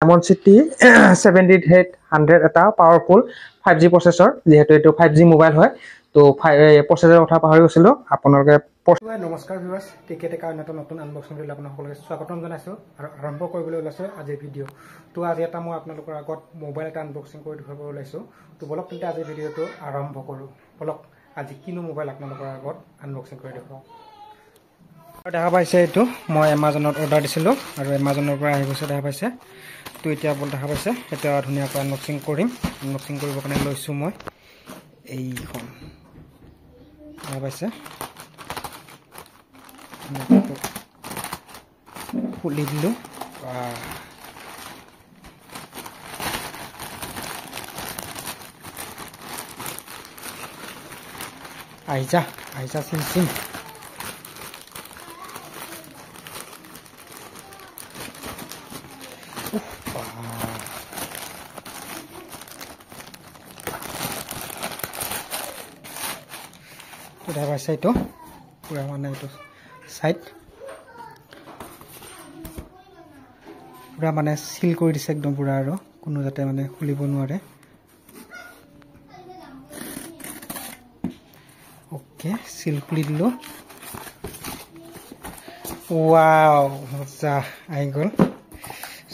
Diamond City 7800 এটা powerful 5G processor যেহেতু এটো 5G মোবাইল হয় তো প্ৰচেছৰ কথা পাহৰি গৈছিলো আপোনালোকে নমস্কাৰ ভিউয়াৰ্স টিকেটেকা নতুন আনবক্সিং কৰি আপোনালোকক স্বাগতম জনাইছো আৰু আৰম্ভ কৰিবলৈ ওলাইছো আজি ভিডিও তো আজি এটা মই আপোনালোকৰ আগত মোবাইল এটা আনবক্সিং কৰি দেখুৱাব ওলাইছো তো বলক তেন্তে আজি ভিডিওটো আৰম্ভ কৰো বলক আজি কিনো মোবাইল আপোনালোকৰ আগত আনবক্সিং কৰি দেখুৱাও দেখা পাইছে এটো মই Amazonত অৰ্ডাৰ দিছিলো আৰু Amazonৰ পৰা আহি গৈছে দেখা পাইছে তো এতিয়া বল দেখা পাইছে এটা ধুনীয়াকৈ আনবক্সিং কৰিম আনবক্সিং কৰিব কাৰণে লৈছো মই এইখন দেখা পাইছে খুলি দিলো আইজা সিম দেখা পাইছে এইটো পুৰা মানে এইটো সাইড পুৰা মানে সিল কৰি দিছে একদম পুৰা আৰু কোনো যাতে মানে খুলিব নোৱাৰে ওকে সিল খুলি দিলো ওয়াও মজা আই গল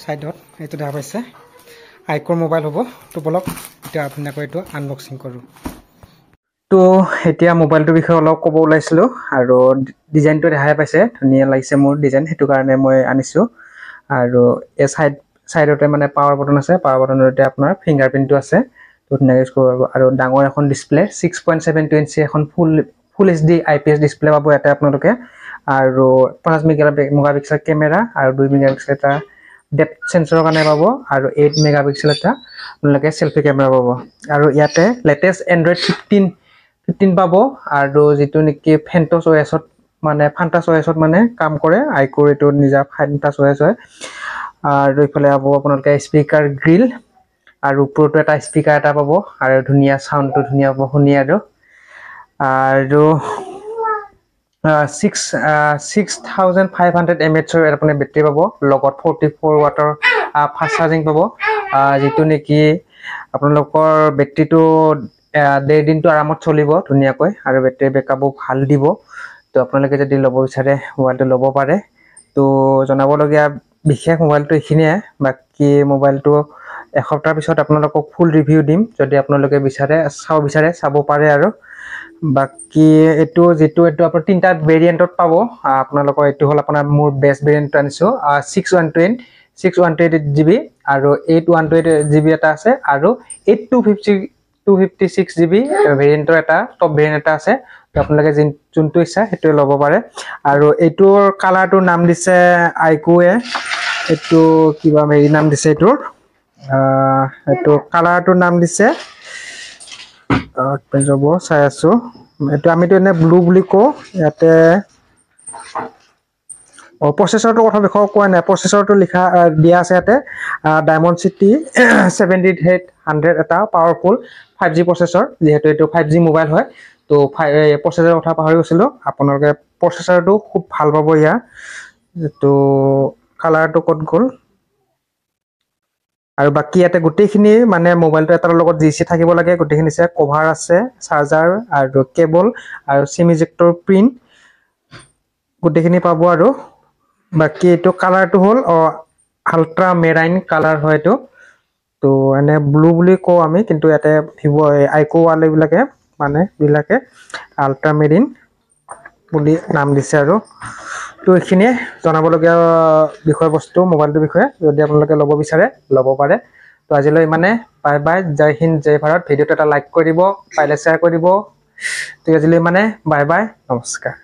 সাইডত এইটো দেখা পাইছে আইকৰ মোবাইল হ'ব তো বলক এটা আপোনাক এইটো আনবক্সিং কৰো তো এতিয়া মোবাইলটোৰ বিষয়ে অলপ ক'ব ওলাইছিলো আৰু ডিজাইনটো দেখাই পাইছে ধুনীয়া লাগিছে মোৰ ডিজাইন হেতু কাৰণে মই আনিছো আৰু এই সাইডতে মানে পাৱাৰ বটন আছে পাৱাৰ বটনতে আপোনাৰ ফিংগাৰপ্ৰিন্টটো আছে তো ধুনীয়া ইউজ কৰিব আৰু ডাঙৰ এখন ডিসপ্লে 6.72 ইঞ্চি এখন ফুল HD IPS ডিসপ্লে পাব এটা আপোনালোকে আৰু 5 মেগাপিক্সেল ক্যামেৰা আৰু 2 মেগাপিক্সেল এটা ডেপথ সেন্সৰৰ কাৰণে পাব আৰু 8 মেগাপিক্সেল এটা আপোনালোকে সেলফি ক্যামেৰা পাব আৰু ইয়াতে লেটেস্ট এন্ড্ৰইড 15 পাব আৰু যেটো নেকি ফেন্টস OSত মানে ফান্টাস OSত মানে কাম কৰে আইকোৰ এটো নিজা ফান্টাস OS হয় আৰু ইফালে পাব আপোনালোকে স্পিকাৰ গ্ৰিল আৰু ওপৰটো এটা স্পিকাৰ এটা পাব আৰু ধুনীয়া সাউন্ডটো ধুনীয়া পাব শুনি আৰু 6500 mAh ৰ আপুনি বেটাৰি পাব লগত 44 ওয়াটৰ ফাষ্ট চাৰ্জিং পাব যেটো নেকি আপোনালোকৰ বেটাৰিটো দেৰ দিনটো আৰামত চলিব ধুনীয়াকৈ আৰু বেটাৰি বেকআপও ভাল দিব তো আপোনালোকে যদি ল'ব বিচাৰে মোবাইলটো ল'ব পাৰে তো জনাবলগীয়া বিশেষ মোবাইলটো এখিনিয়ে বাকি মোবাইলটো এসপ্তাহৰ পিছত আপোনালোকক ফুল ৰিভিউ দিম যদি আপোনালোকে বিচাৰে চাব পাৰে আৰু বাকি এটো যেটো আপোনাৰ তিনটা ভেৰিয়েন্টত পাব আপোনালোকৰ এটো হল আপোনাৰ মোৰ বেস্ট ভেৰিয়েন্ট আনিছো 628GB আৰু 828GB এটা আছে আৰু 256GB ভেৰিয়েন্টৰ এটা টপ ভেৰিয়েন্ট এটা আছে তো আপোনালোকে যোনটো ইচ্ছা হেতু ল'ব পাৰে আৰু এটোৰ কালাৰটোৰ নাম দিছে আইকোৱে এটো কিবা মেৰি নাম দিছে এটোৰ এটো কালাৰটোৰ নাম দিছে পেজব চাই আছো এটো আমিটো এনে ব্লু বুলি কো ইয়াতে প্ৰচেছৰটো কথা দেখুৱা কোৱা নাই প্ৰচেছৰটো লিখা দিয়া আছে ইয়াতে Diamond City 7800 এটা পাৱাৰফুল 5G প্ৰচেছৰ যেহেতু এটো 5G মোবাইল হয় তো প্ৰচেছৰ কথা পাহৰি গৈছিলো আপোনালোকে প্ৰচেছৰটো খুব ভাল পাব ইয়া তো কালাৰটো কত গল আৰু বাকি ইয়াতে গুটেখিনি মানে মোবাইলটো এটাৰ লগত জিসি থাকিব লাগে গুটেখিনি আছে কভাৰ আছে চাৰ্জাৰ আৰু কেবল আৰু সিম ইজেক্টৰ পিন গুটেখিনি পাব আৰু বাকি এটো কালাৰটো হল আল্ট্ৰা মেৰাইন কালাৰ হয় এটো তো এনে ব্লু বুলি কও আমি কিন্তু ইয়াতে ভিভো আইকো ওয়ালে বিলাকে মানে বিলাকে আল্ট্ৰা মেৰিন বুলি নাম দিছে আৰু তো এখিনিয়ে জনাবলগীয়া বিষয়বস্তু মোবাইলটোৰ বিষয়ে যদি আপোনালোকে ল'ব বিচাৰে ল'ব পাৰে তো আজিলৈ মানে বাই বাই জয় হিন্দ জয় ভাৰত ভিডিওটো এটা লাইক কৰি দিব পাৰিলে শেয়াৰ কৰি দিব তো আজিলৈ মানে বাই বাই নমস্কাৰ